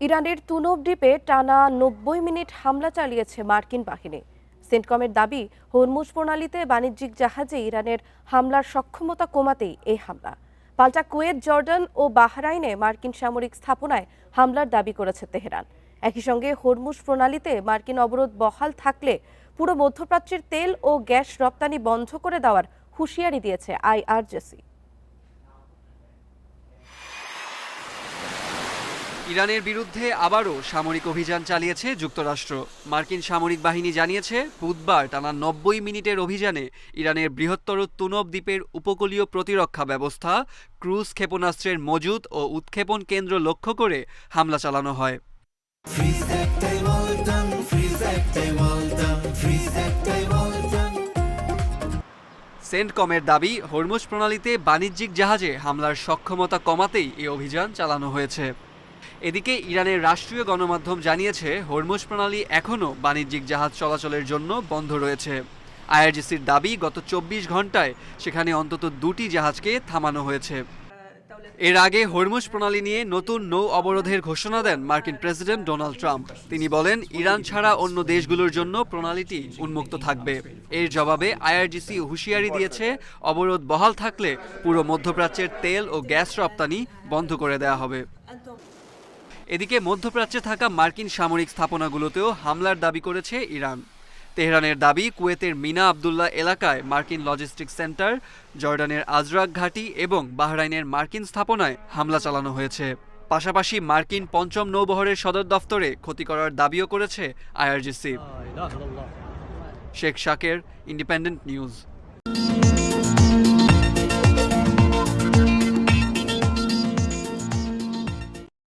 ইরানের তুনব দ্বীপে টানা ৯০ মিনিট হামলা চালিয়েছে মার্কিন বাহিনী। সেন্টকমের দাবি, হরমুজ প্রণালীতে বাণিজ্যিক জাহাজে ইরানের হামলার সক্ষমতা কমাতেই এই হামলা। পাল্টা কুয়েত, জর্ডান ও বাহরাইনে মার্কিন সামরিক স্থাপনায় হামলার দাবি করেছে তেহরান। একই সঙ্গে হরমুজ প্রণালীতে মার্কিন অবরোধ বহাল থাকলে পুরো মধ্যপ্রাচ্যের তেল ও গ্যাস রপ্তানি বন্ধ করে দেওয়ার হুঁশিয়ারি দিয়েছে আইআরজিসি। ইরানের বিরুদ্ধে আবারও সামরিক অভিযান চালিয়েছে যুক্তরাষ্ট্র। মার্কিন সামরিক বাহিনী জানিয়েছে, বুধবার টানা ৯০ মিনিটের অভিযানে ইরানের বৃহত্তর তুনব দ্বীপের উপকূলীয় প্রতিরক্ষা ব্যবস্থা, ক্রুজ ক্ষেপণাস্ত্রের মজুত ও উৎক্ষেপণ কেন্দ্র লক্ষ্য করে হামলা চালানো হয়। সেন্টকমের দাবি, হরমুজ প্রণালীতে বাণিজ্যিক জাহাজে হামলার সক্ষমতা কমাতেই এই অভিযান চালানো হয়েছে। এদিকে ইরানের রাষ্ট্রীয় গণমাধ্যম জানিয়েছে, হরমুজ প্রণালী এখনও বাণিজ্যিক জাহাজ চলাচলের জন্য বন্ধ রয়েছে। আইআরজিসির দাবি, গত ২৪ ঘন্টায় সেখানে অন্তত ২টি জাহাজকে থামানো হয়েছে। এর আগে হরমুজ প্রণালী নিয়ে নতুন নৌ অবরোধের ঘোষণা দেন মার্কিন প্রেসিডেন্ট ডোনাল্ড ট্রাম্প। তিনি বলেন, ইরান ছাড়া অন্য দেশগুলোর জন্য প্রণালীটি উন্মুক্ত থাকবে। এর জবাবে আইআরজিসি হুঁশিয়ারি দিয়েছে, অবরোধ বহাল থাকলে পুরো মধ্যপ্রাচ্যের তেল ও গ্যাস রপ্তানি বন্ধ করে দেওয়া হবে। এদিকে মধ্যপ্রাচ্যে থাকা মার্কিন সামরিক স্থাপনাগুলোতেও হামলার দাবি করেছে ইরান। তেহরানের দাবি, কুয়েতের মিনা আবদুল্লাহ এলাকায় মার্কিন লজিস্টিক্স সেন্টার, জর্ডানের আজরাক ঘাঁটি এবং বাহরাইনের মার্কিন স্থাপনায় হামলা চালানো হয়েছে। পাশাপাশি মার্কিন পঞ্চম নৌবহরের সদর দফতরে ক্ষতি করার দাবিও করেছে আইআরজিসি। শেখ শাকের, ইন্ডিপেন্ডেন্ট নিউজ।